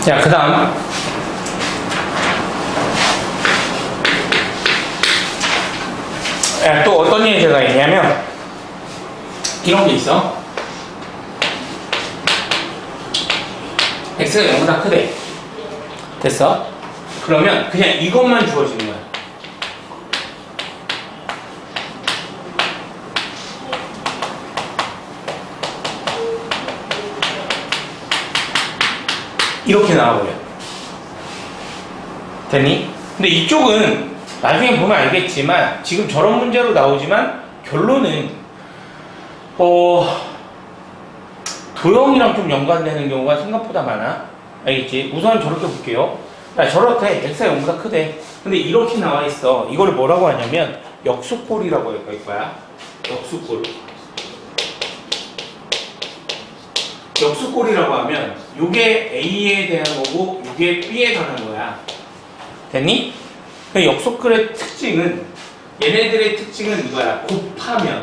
자, 그 다음 또 어떤 예제가 있냐면 이런 게 있어. x가 0보다 크대. 됐어? 그러면 그냥 이것만 주어지는 거야. 이렇게 나와버려. 됐니? 근데 이쪽은 나중에 보면 알겠지만 지금 저런 문제로 나오지만 결론은 도형이랑 좀 연관되는 경우가 생각보다 많아. 알겠지? 우선 저렇게 볼게요. 야, 저렇대. x가 0보다 크대. 근데 이렇게 나와 있어. 이걸 뭐라고 하냐면 역수꼴이라고 할 거야. 역수꼴. 역수꼴이라고 하면 요게 A에 대한 거고 요게 B에 관한 거야. 됐니? 그 역수꼴의 특징은 얘네들의 특징은 이거야. 곱하면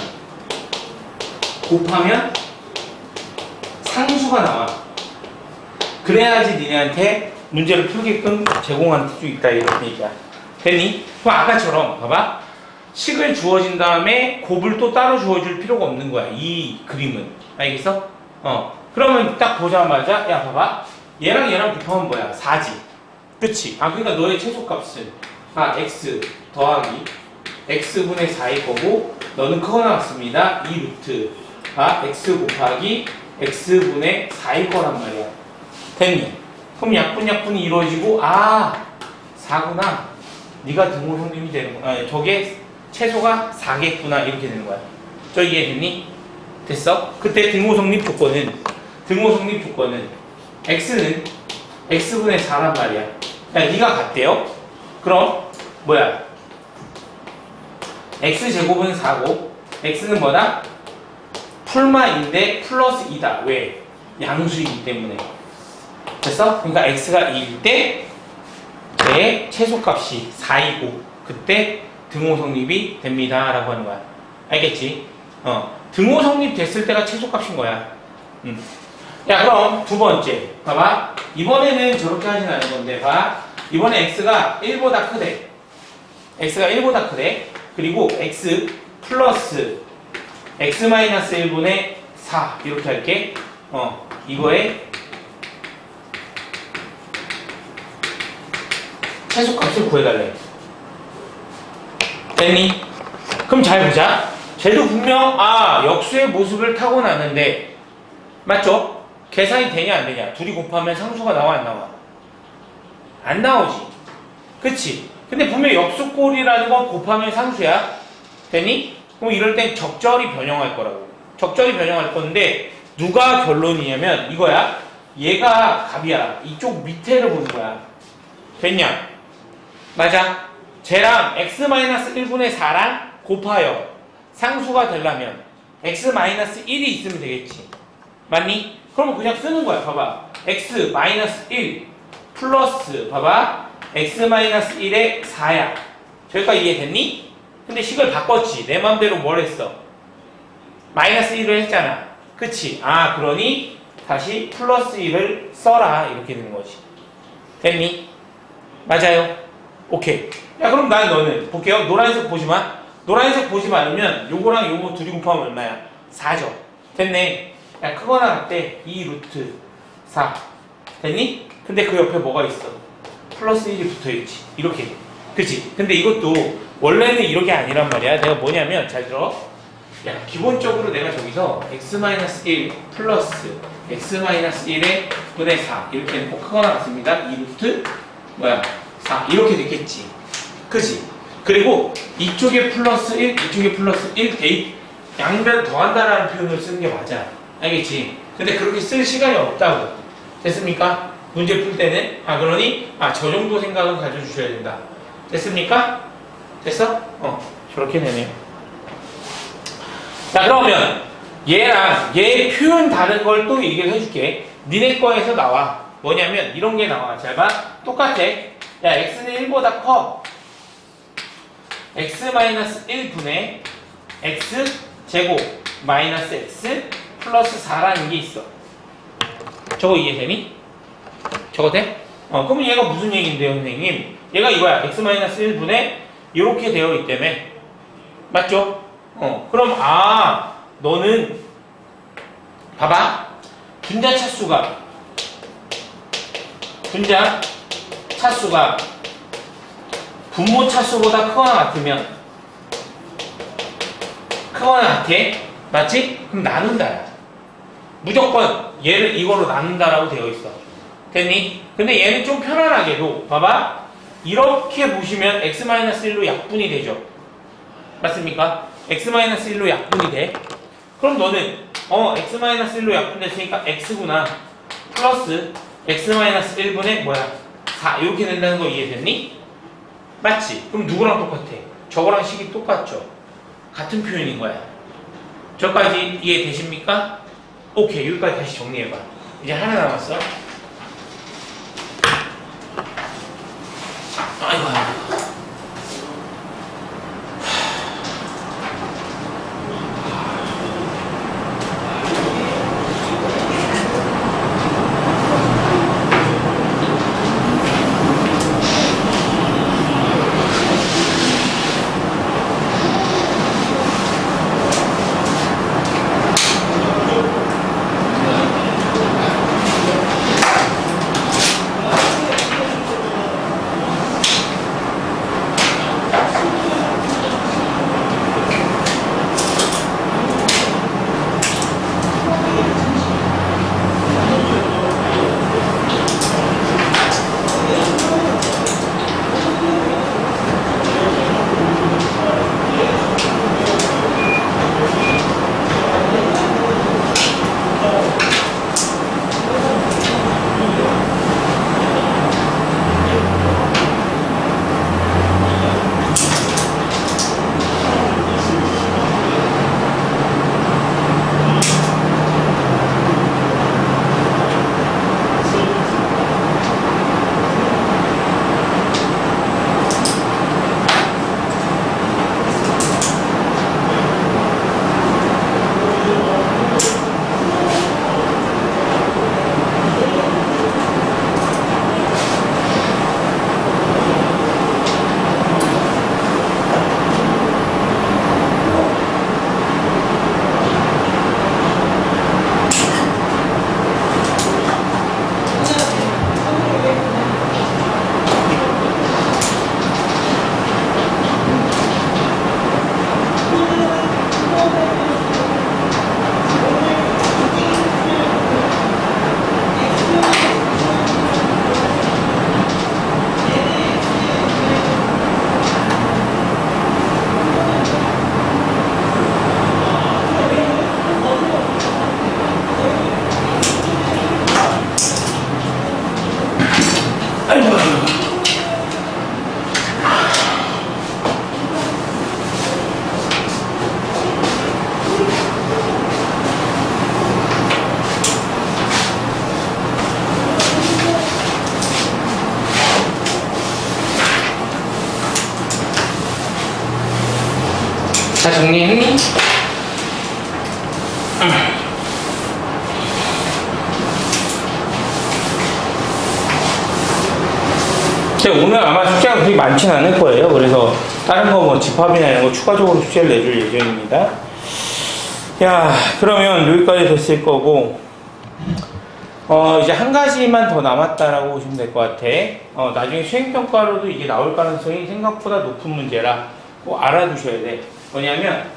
상수가 나와. 그래야지 니네한테 문제를 풀게끔 제공한 수 있다 이런 얘기야. 됐니? 그럼 아까처럼 봐봐. 식을 주어진 다음에 곱을 또 따로 주어줄 필요가 없는 거야. 이 그림은. 알겠어? 그러면 딱 보자마자 야 봐봐. 얘랑 얘랑 곱하면 뭐야? 4지. 그치? 그러니까 너의 최소값은 x 더하기 x분의 4일 거고 너는 그거 나왔습니다. 이 루트가 x 곱하기 x분의 4일 거란 말이야. 됐니? 그럼 약분이 이루어지고 4구나. 네가 등호성립이 되는 거야. 저게 최소가 4겠구나. 이렇게 되는 거야. 저 이해됐니? 됐어? 그때 등호성립 조건은 x는 x분의 4란 말이야. 야, 네가 같대요? 그럼 뭐야? x제곱은 4고 x는 뭐다? 풀마인데 플러스 2다. 왜? 양수이기 때문에. 됐어? 그러니까 x가 2일 때 내 최소값이 4이고 그때 등호 성립이 됩니다 라고 하는 거야. 알겠지? 등호 성립 됐을 때가 최소값인 거야. 야, 그럼 두 번째 봐봐. 이번에는 저렇게 하진 않을 건데 봐. 이번에 x가 1보다 크대. 그리고 x 플러스 x-1분의 4 이렇게 할게. 이거에 최소값을 구해달래. 됐니? 그럼 잘 보자. 쟤도 분명 역수의 모습을 타고나는데 맞죠? 계산이 되냐 안 되냐? 둘이 곱하면 상수가 나와 안 나와? 안 나오지. 그치? 근데 분명 역수꼴이라는 건 곱하면 상수야. 됐니? 그럼 이럴 땐 적절히 변형할 거라고. 적절히 변형할 건데 누가 결론이냐면 이거야. 얘가 답이야. 이쪽 밑에를 보는 거야. 됐냐? 맞아. 쟤랑 x-1분의 4랑 곱하여 상수가 되려면 x-1이 있으면 되겠지. 맞니? 그러면 그냥 쓰는 거야. 봐봐. x-1 플러스 봐봐. x-1의 4야. 저기까지 이해됐니? 근데 식을 바꿨지. 내 맘대로 뭘 했어? 마이너스 1을 했잖아. 그치? 그러니 다시 플러스 1을 써라. 이렇게 되는 거지. 됐니? 맞아요. 오케이. 야, 그럼 너는 볼게요. 노란색 보지 마. 노란색 보지 말면 요거랑 요거 둘이 곱하면 얼마야? 4죠. 됐네. 야, 크거나 같대. 2 루트 4. 됐니? 근데 그 옆에 뭐가 있어? 플러스 1이 붙어있지. 이렇게. 그치? 근데 이것도 원래는 이렇게 아니란 말이야. 내가 뭐냐면 잘 들어. 야, 기본적으로 내가 저기서 x-1 플러스 x-1의 분의 4 이렇게 꼭 크거나 같습니다. 2 루트 4 이렇게 됐겠지. 그치? 그리고 이쪽에 플러스 1 이쪽에 플러스 1 대입 양변 더한다라는 표현을 쓰는 게 맞아. 알겠지? 근데 그렇게 쓸 시간이 없다고. 됐습니까? 문제 풀 때는 그러니 저 정도 생각은 가져주셔야 된다. 됐습니까? 됐어? 저렇게 되네요. 자, 그러면 얘랑 얘 표현 다른 걸 또 얘기를 해줄게. 니네 거에서 나와. 뭐냐면 이런 게 나와. 잘 봐. 똑같아. 야, x는 1보다 커. x-1분의 x 제곱 마이너스 x 플러스 4라는 게 있어. 저거 이해되니? 저거 돼? 그럼 얘가 무슨 얘기인데요, 선생님? 얘가 이거야. x-1분의 이렇게 되어 있다며. 맞죠? 그럼 너는 봐봐. 분자 차수가 분모 차수보다 크거나 같으면 크거나 같아? 맞지? 그럼 나눈다야. 무조건 얘를 이거로 나눈다라고 되어 있어. 됐니? 근데 얘는 좀 편안하게도 봐봐. 이렇게 보시면 x-1로 약분이 되죠. 맞습니까? x-1로 약분이 돼. 그럼 너는 x-1로 약분됐으니까 x구나. 플러스 x-1분의 4 이렇게 된다는 거 이해됐니? 맞지? 그럼 누구랑 똑같아? 저거랑 식이 똑같죠? 같은 표현인 거야. 저까지 이해되십니까? 오케이. 여기까지 다시 정리해봐. 이제 하나 남았어. 아이고. 다 정리했니? 오늘 아마 숙제가 그렇게 많지는 않을 거예요. 그래서 다른 거 뭐 집합이나 이런 거 추가적으로 숙제를 내줄 예정입니다. 야, 그러면 여기까지 됐을 거고, 이제 한 가지만 더 남았다라고 보시면 될 것 같아. 나중에 수행평가로도 이게 나올 가능성이 생각보다 높은 문제라 꼭 알아두셔야 돼. 뭐냐면,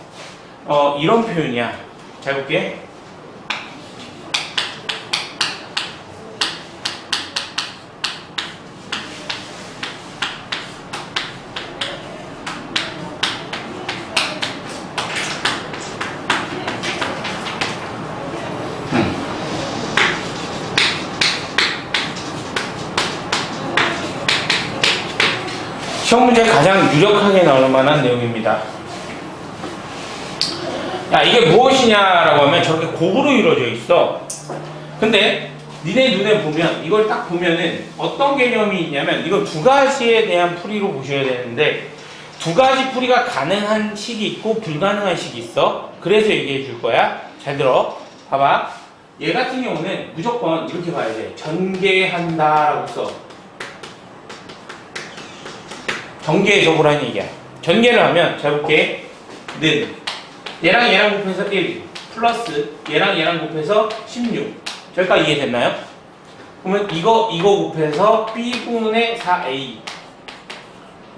이런 표현이야. 잘 볼게. 시험 문제에 가장 유력하게 나올 만한 내용입니다. 야, 이게 무엇이냐라고 하면 저렇게 곱으로 이루어져 있어. 근데 니네 눈에 보면 이걸 딱 보면은 어떤 개념이 있냐면 이거 두 가지에 대한 풀이로 보셔야 되는데 두 가지 풀이가 가능한 식이 있고 불가능한 식이 있어. 그래서 얘기해 줄 거야. 잘 들어. 봐봐. 얘 같은 경우는 무조건 이렇게 봐야 돼. 전개한다라고 써. 전개에 적으라는 얘기야. 전개를 하면 잘 볼게. 는 얘랑 얘랑 곱해서 1 플러스 얘랑 얘랑 곱해서 16. 저기까지 이해됐나요? 그러면 이거 곱해서 b분의 4a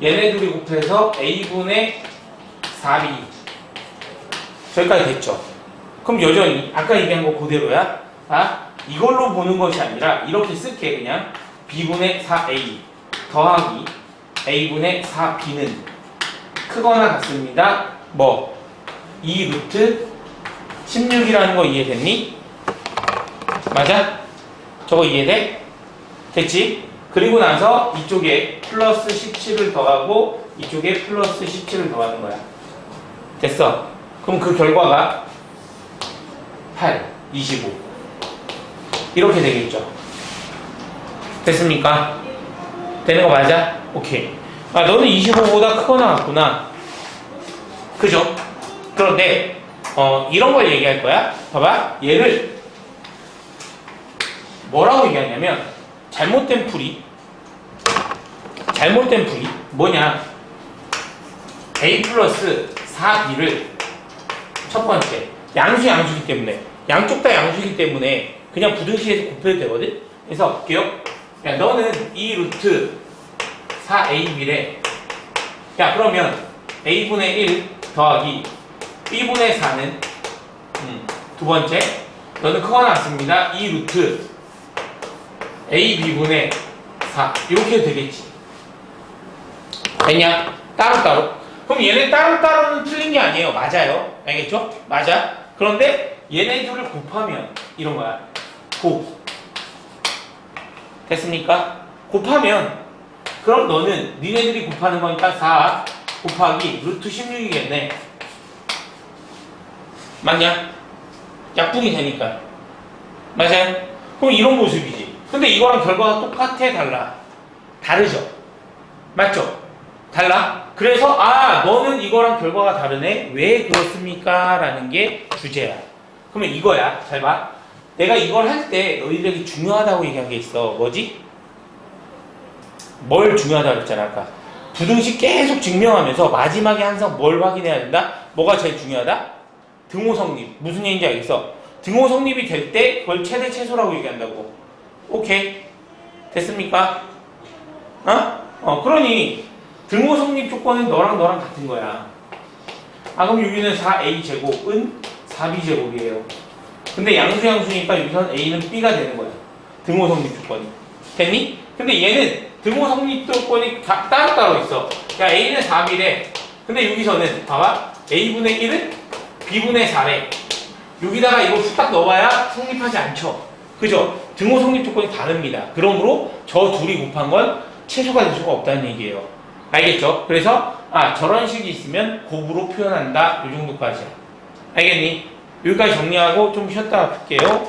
얘네 둘이 곱해서 a분의 4b 저기까지 됐죠? 그럼 여전히 아까 얘기한 거 그대로야. 이걸로 보는 것이 아니라 이렇게 쓸게. 그냥 b분의 4a 더하기 a분의 4b는 크거나 같습니다. 뭐 2 루트 16이라는 거 이해됐니? 맞아? 저거 이해돼? 됐지? 그리고 나서 이쪽에 플러스 17을 더하고 이쪽에 플러스 17을 더하는 거야. 됐어? 그럼 그 결과가 8, 25 이렇게 되겠죠? 됐습니까? 되는 거 맞아? 오케이. 너는 25보다 크거나 같구나. 그죠? 그런데 이런 걸 얘기할 거야. 봐봐. 얘를 뭐라고 얘기하냐면 잘못된 풀이 뭐냐. a 플러스 4b를 첫 번째 양수이기 때문에 양쪽 다 양수이기 때문에 그냥 부등식에서 곱해도 되거든. 그래서 볼게요. 야, 너는 2 루트 4ab래. 야, 그러면 a분의 1 더하기 b분의 4는 두 번째 너는 크거나 같습니다. 2 루트 ab분의 4 이렇게 해도 되겠지. 됐냐? 따로따로. 그럼 얘네 따로따로는 틀린 게 아니에요. 맞아요. 알겠죠? 맞아. 그런데 얘네 둘을 곱하면 이런 거야. 됐습니까? 곱하면 그럼 너는 니네들이 곱하는 거니까 4 곱하기 루트 16이겠네. 맞냐? 약분이 되니까. 맞아요? 그럼 이런 모습이지. 근데 이거랑 결과가 똑같아? 달라? 다르죠? 맞죠? 달라? 그래서 너는 이거랑 결과가 다르네? 왜 그렇습니까? 라는 게 주제야. 그러면 이거야. 잘 봐. 내가 이걸 할 때 너희들에게 중요하다고 얘기한 게 있어. 뭐지? 뭘 중요하다고 했잖아. 아까 부등식 계속 증명하면서 마지막에 항상 뭘 확인해야 된다? 뭐가 제일 중요하다? 등호 성립. 무슨 얘기인지 알겠어? 등호 성립이 될 때 그걸 최대 최소라고 얘기한다고. 오케이. 됐습니까? 그러니 등호 성립 조건은 너랑 같은 거야. 그럼 여기는 4a 제곱은 4b 제곱이에요. 근데 양수니까 여기서는 a는 b가 되는 거야. 등호 성립 조건이. 됐니? 근데 얘는 등호 성립 조건이 따로따로 있어. 야, a는 4b래. 근데 여기서는 봐봐. a분의 1은 b분의 4래. 여기다가 이거 후딱 넣어봐야 성립하지 않죠. 그죠? 등호 성립 조건이 다릅니다. 그러므로 저 둘이 곱한 건 최소가 될 수가 없다는 얘기예요. 알겠죠? 그래서 저런 식이 있으면 곱으로 표현한다. 이 정도까지야. 알겠니? 여기까지 정리하고 좀 쉬었다 갈게요.